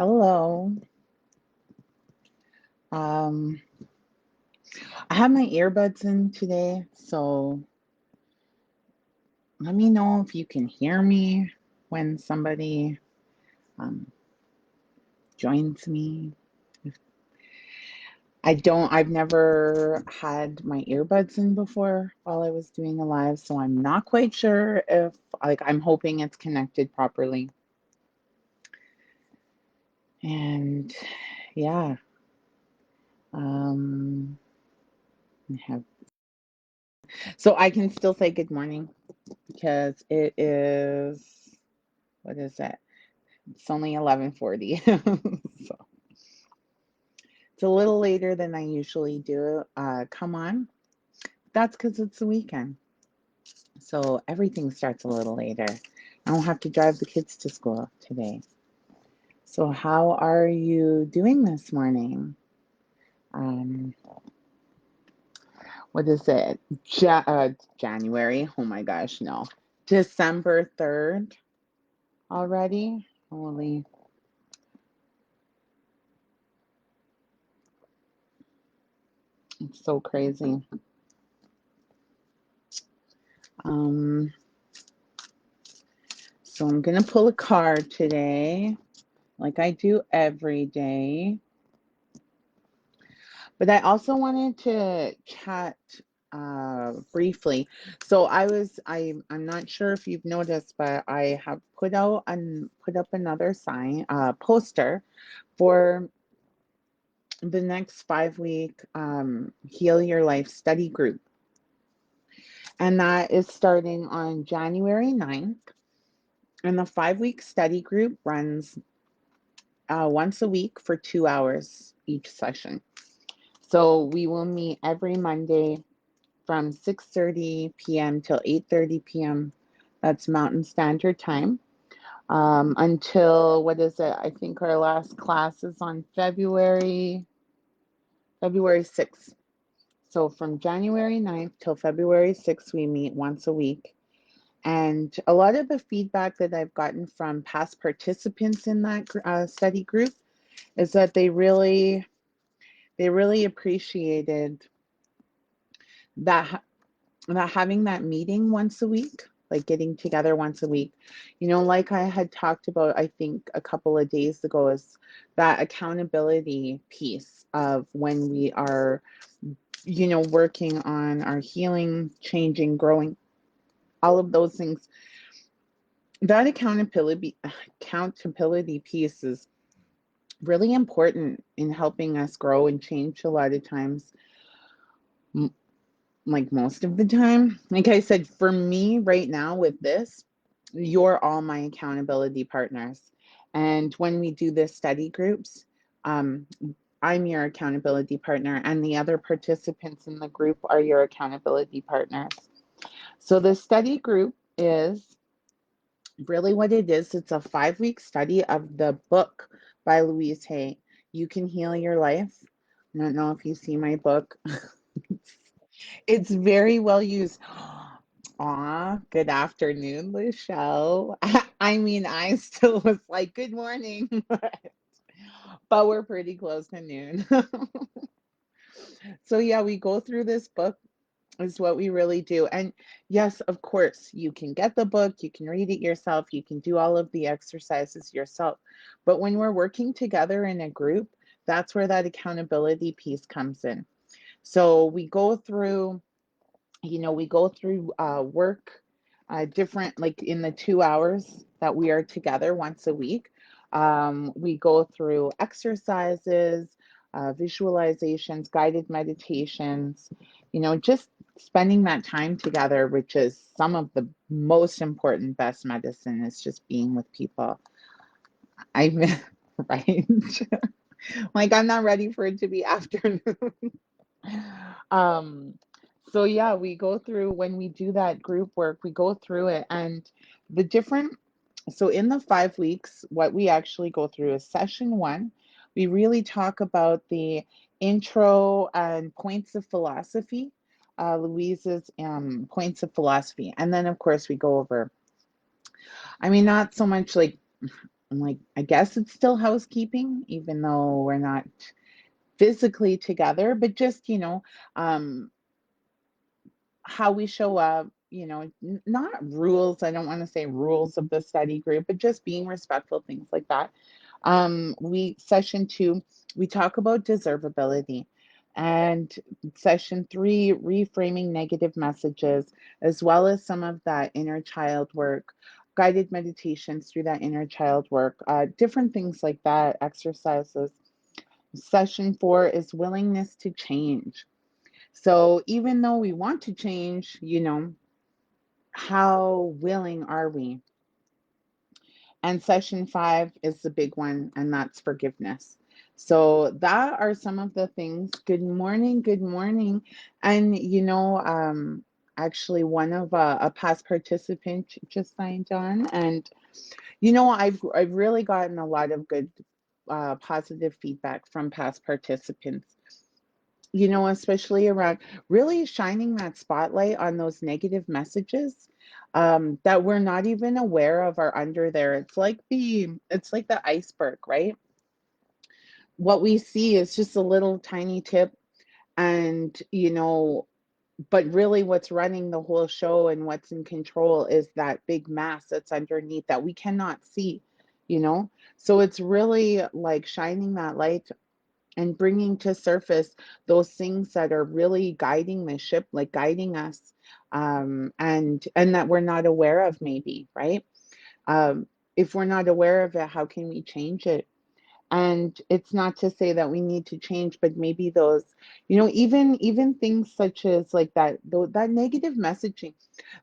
Hello. Um, I have my earbuds in today, so let me know if you can hear me when somebody um, joins me. If- I've never had my earbuds in before while I was doing a live, so I'm not quite sure if, I'm hoping it's connected properly. And yeah, um, I have, so I can still say good morning because it is, what is it? It's only 11:40. So it's a little later than I usually do. Come on. That's because it's the weekend. So everything starts a little later. I don't have to drive the kids to school today. So how are you doing this morning? Um, what is it? January. Oh my gosh, no. December 3rd already? Holy, it's so crazy. Um, so I'm gonna pull a card today, like I do every day. But I also wanted to chat briefly. So I'm not sure if you've noticed, but I have put up another poster for the next 5 week Heal Your Life study group. And that is starting on January 9th. And the 5 week study group runs once a week for 2 hours each session. So we will meet every Monday from 6:30 p.m. till 8:30 p.m. That's Mountain Standard Time. Until what is it? I think our last class is on February 6th. So from January 9th till February 6th, we meet once a week. And a lot of the feedback that I've gotten from past participants in that study group is that they really appreciated that that having that meeting once a week, like getting together once a week, like I had talked about, I think a couple of days ago, is that accountability piece of when we are, working on our healing, changing, growing, all of those things. That accountability piece is really important in helping us grow and change a lot of times, like most of the time. Like I said, for me right now with this, you're all my accountability partners. And when we do the study groups, um, I'm your accountability partner, and the other participants in the group are your accountability partners. So the study group is really what it is. It's a 5 week study of the book by Louise Hay, You Can Heal Your Life. I don't know if you see my book. It's very well used. Aw, good afternoon, Michelle. I mean, I still was like, good morning, but we're pretty close to noon. So, yeah, we go through this book, is what we really do. And yes, of course, you can get the book, you can read it yourself, you can do all of the exercises yourself. But when we're working together in a group, that's where that accountability piece comes in. So we go through work, different, like in the 2 hours that we are together once a week. We go through exercises, visualizations, guided meditations, just spending that time together, which is some of the most important, best medicine, is just being with people. I right. Like I'm not ready for it to be afternoon. Um, so yeah, we go through when we do that group work, we go through it and the different, so in the 5 weeks, what we actually go through is session one. We really talk about the intro and points of philosophy, Louise's points of philosophy. And then of course we go over, I mean, not so much like I'm like, I guess it's still housekeeping, even though we're not physically together, but just, um, how we show up, not rules. I don't want to say rules of the study group, but just being respectful, things like that. Session two, we talk about deservability. And session three, reframing negative messages, as well as some of that inner child work, guided meditations through that inner child work, different things like that, exercises. Session four is willingness to change. So even though we want to change, how willing are we? And session five is the big one, and that's forgiveness. So that are some of the things. Good morning, good morning. And actually one of a past participant just signed on, and I've really gotten a lot of good positive feedback from past participants, especially around really shining that spotlight on those negative messages that we're not even aware of are under there. It's like the iceberg, right? What we see is just a little tiny tip, and but really what's running the whole show and what's in control is that big mass that's underneath that we cannot see, you know? So it's really like shining that light and bringing to surface those things that are really guiding the ship, like guiding us, and that we're not aware of, maybe, right? um, if we're not aware of it, how can we change it? And it's not to say that we need to change, but maybe those, even things such as like that negative messaging,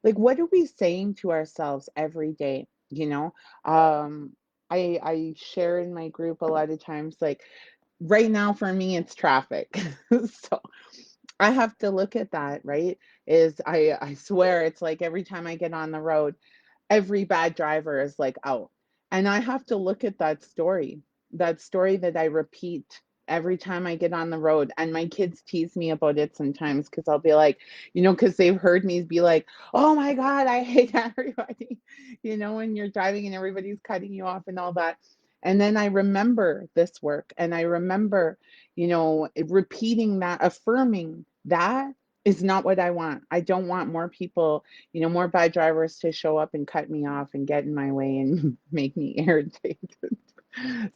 like what are we saying to ourselves every day, um I share in my group a lot of times, like right now for me it's traffic. So I have to look at that, right? Is I swear it's like every time I get on the road, every bad driver is like out. And I have to look at that story that I repeat every time I get on the road. And my kids tease me about it sometimes because I'll be like, because they've heard me be like, oh my God, I hate everybody, when you're driving and everybody's cutting you off and all that. And then I remember this work, and I remember, repeating that, affirming that is not what I want. I don't want more people, more bad drivers to show up and cut me off and get in my way and make me irritated.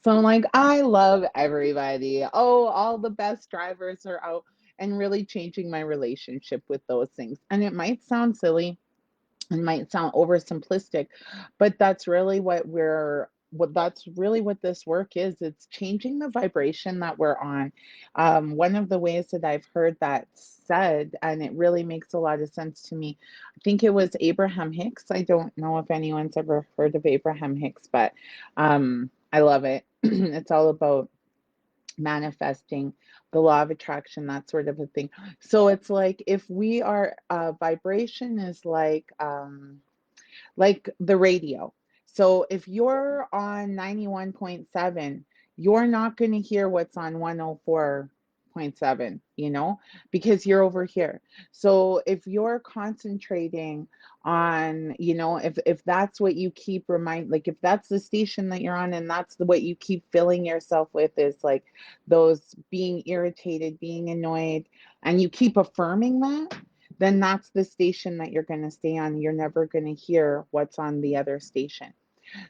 So I'm like, I love everybody. Oh, all the best drivers are out, and really changing my relationship with those things. And it might sound silly, it might sound oversimplistic, but that's really what this work is. It's changing the vibration that we're on. One of the ways that I've heard that said, and it really makes a lot of sense to me, I think it was Abraham Hicks. I don't know if anyone's ever heard of Abraham Hicks, but I love it. It's all about manifesting, the law of attraction, that sort of a thing. So it's like if we are vibration is like the radio. So if you're on 91.7, you're not going to hear what's on 104.7, because you're over here. So if you're concentrating on, if that's what you keep like if that's the station that you're on and that's what you keep filling yourself with is like those being irritated, being annoyed, and you keep affirming that, then that's the station that you're going to stay on. You're never going to hear what's on the other station.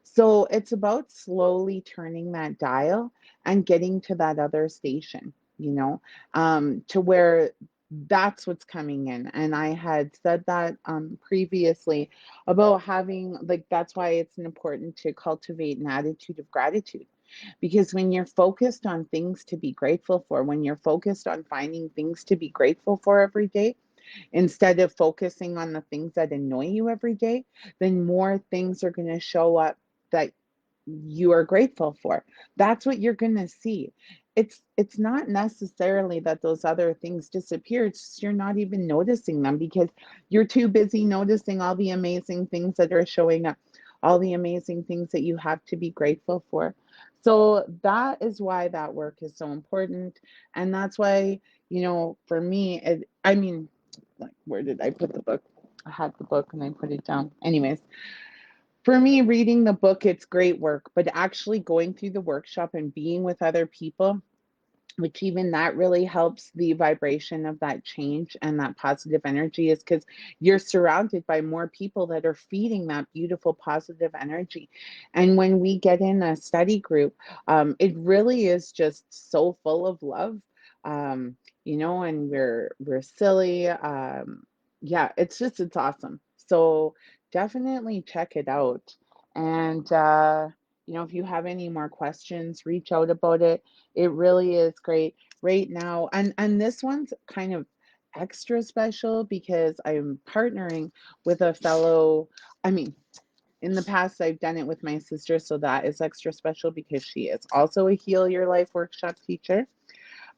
So it's about slowly turning that dial and getting to that other station, to where that's what's coming in. And I had said that previously about having, like, that's why it's important to cultivate an attitude of gratitude. Because when you're focused on things to be grateful for, when you're focused on finding things to be grateful for every day, instead of focusing on the things that annoy you every day, then more things are going to show up that you are grateful for. That's what you're going to see. It's not necessarily that those other things disappear. It's just you're not even noticing them because you're too busy noticing all the amazing things that are showing up, all the amazing things that you have to be grateful for. So that is why that work is so important. And that's why, for me, I mean, like, where did I put the book? I had the book and I put it down. Anyways, For me, reading the book, it's great work, but actually going through the workshop and being with other people, which even that really helps the vibration of that change and that positive energy, is because you're surrounded by more people that are feeding that beautiful positive energy. And when we get in a study group, it really is just so full of love. um, and we're silly. Yeah, it's awesome. So definitely check it out. And if you have any more questions, reach out about it. It really is great right now. And this one's kind of extra special because I'm partnering with a fellow. I mean, in the past I've done it with my sister, so that is extra special because she is also a Heal Your Life workshop teacher.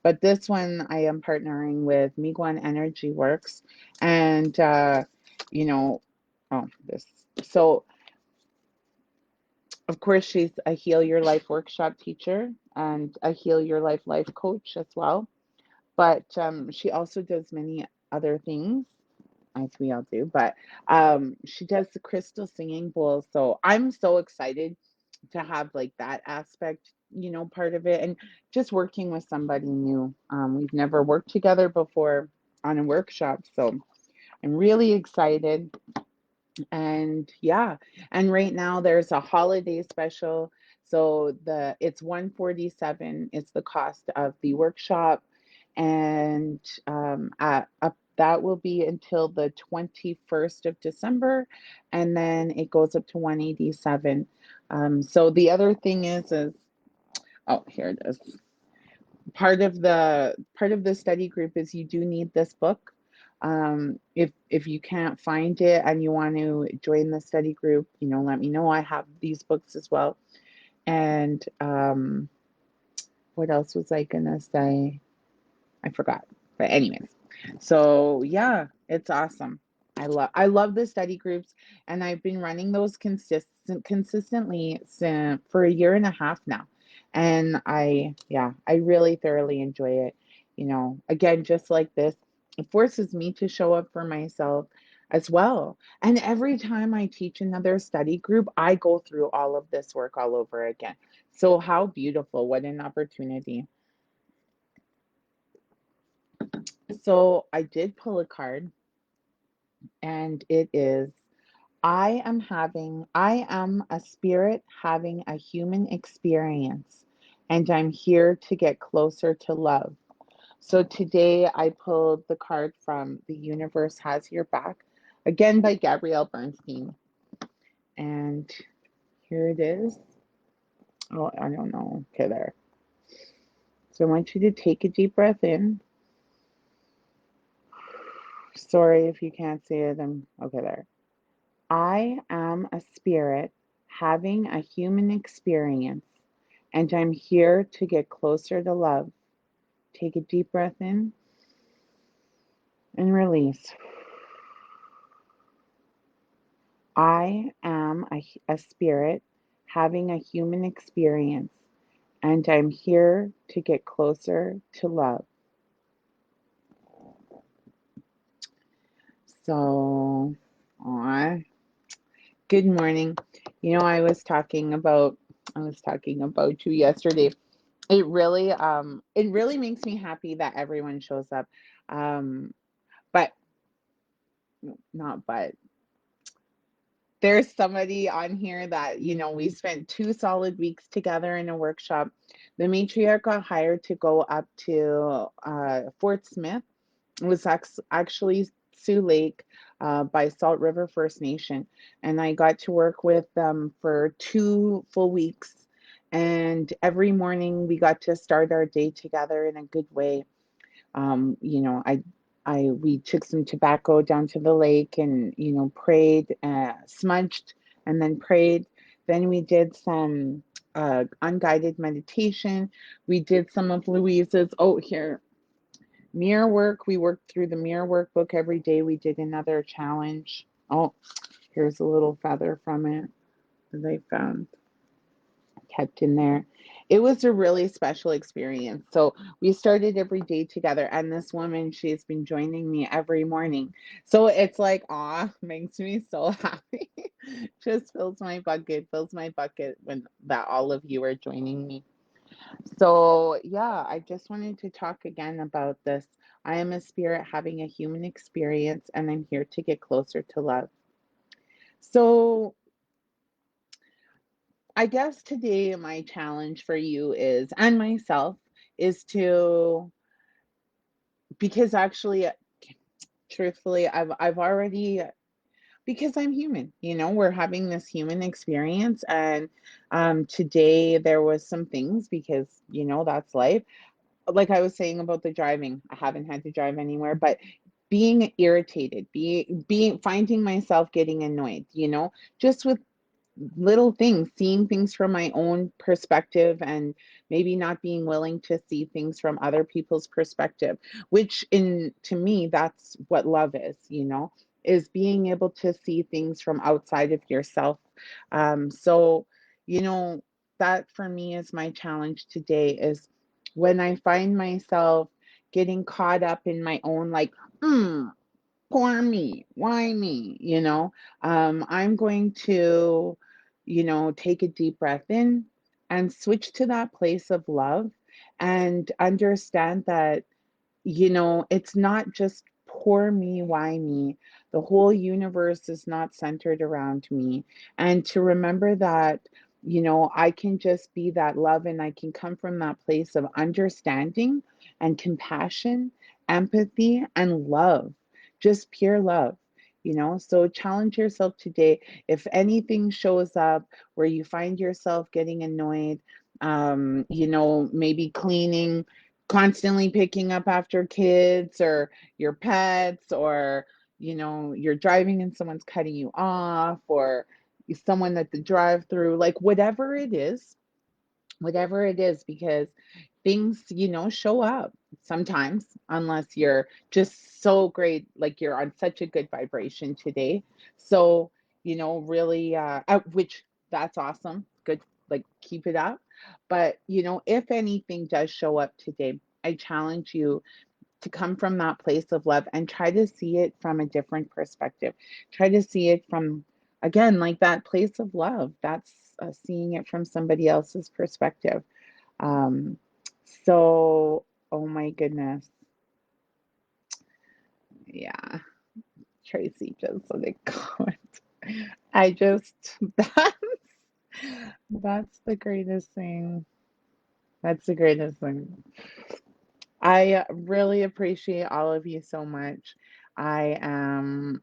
But this one I am partnering with Miguan Energy Works, and you know, oh, this. So of course, she's a Heal Your Life workshop teacher and a Heal Your life coach as well. But she also does many other things, as we all do. But she does the crystal singing bowl. So I'm so excited to have like that aspect, part of it, and just working with somebody new. We've never worked together before on a workshop, so I'm really excited. And yeah, and right now there's a holiday special. So it's 147 is the cost of the workshop, and that will be until the 21st of December, and then it goes up to 187. So the other thing is oh, here it is. Part of the study group is you do need this book. If you can't find it and you want to join the study group, let me know. I have these books as well. And what else was I gonna say? I forgot. But anyways, so yeah, it's awesome. I love the study groups, and I've been running those consistently for a year and a half now. And I really thoroughly enjoy it. Again, just like this, it forces me to show up for myself as well. And every time I teach another study group, I go through all of this work all over again. So how beautiful, what an opportunity. So I did pull a card, and it is I am a spirit having a human experience, and I'm here to get closer to love. So today I pulled the card from The Universe Has Your Back, again by Gabrielle Bernstein. And here it is. Oh, I don't know. Okay, there. So I want you to take a deep breath in. Sorry if you can't see it. I'm okay there. I am a spirit having a human experience, and I'm here to get closer to love. Take a deep breath in and release. I am a spirit having a human experience, and I'm here to get closer to love. So, aw, good morning. I was talking about you yesterday. It really makes me happy that everyone shows up. Um, but not but there's somebody on here that, we spent 2 solid weeks together in a workshop. The matriarch got hired to go up to Fort Smith. It was actually Sioux Lake, by Salt River First Nation. And I got to work with them for 2 full weeks. And every morning we got to start our day together in a good way. We took some tobacco down to the lake and, prayed, smudged, and then prayed. Then we did some unguided meditation. We did some of Louise's, oh, here, mirror work. We worked through the mirror workbook every day. We did another challenge. Oh, here's a little feather from it that I found kept in there. It was a really special experience. So we started every day together, and this woman, she's been joining me every morning. So it's like, aw, makes me so happy. Just fills my bucket when that all of you are joining me. So, yeah, I just wanted to talk again about this. I am a spirit having a human experience, and I'm here to get closer to love. So, I guess today my challenge for you is, and myself, is to, because actually, truthfully, I've already, because I'm human, we're having this human experience, and today there was some things because that's life. Like I was saying about the driving, I haven't had to drive anywhere, but being irritated, being finding myself getting annoyed, just with little things, seeing things from my own perspective and maybe not being willing to see things from other people's perspective, which in to me that's what love is, is being able to see things from outside of yourself. So, you know, that for me is my challenge today is when I find myself getting caught up in my own like, mm, poor me, why me, I'm going to, take a deep breath in and switch to that place of love and understand that it's not just poor me, why me. The whole universe is not centered around me. And to remember that, I can just be that love and I can come from that place of understanding and compassion, empathy, and love, just pure love. So challenge yourself today. If anything shows up where you find yourself getting annoyed, maybe cleaning, constantly picking up after kids or your pets, or you're driving and someone's cutting you off, or someone at the drive through, like whatever it is, because things, show up sometimes, unless you're just so great, like you're on such a good vibration today. So, really, which that's awesome. Good, like keep it up. But, if anything does show up today, I challenge you to come from that place of love and try to see it from a different perspective. Try to see it from, again, like that place of love. That's seeing it from somebody else's perspective. Um, so, oh my goodness. Yeah, Tracy just said it comment. I just, that's the greatest thing. That's the greatest thing. I really appreciate all of you so much. I am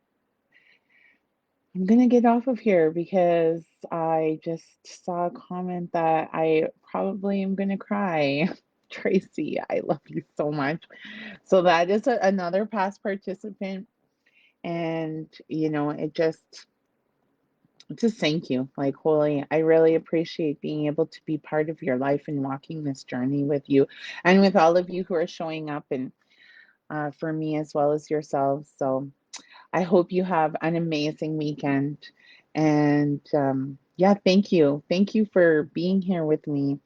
I'm gonna get off of here because I just saw a comment that I probably am gonna cry. Tracy, I love you so much. So that is another past participant, and it just thank you. Like, holy, I really appreciate being able to be part of your life and walking this journey with you, and with all of you who are showing up, and for me as well as yourselves. So I hope you have an amazing weekend. And yeah, thank you. Thank you for being here with me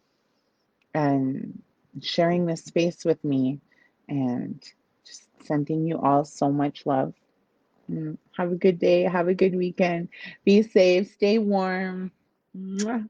and sharing this space with me, and just sending you all so much love. Have a good day. Have a good weekend. Be safe. Stay warm. Mwah.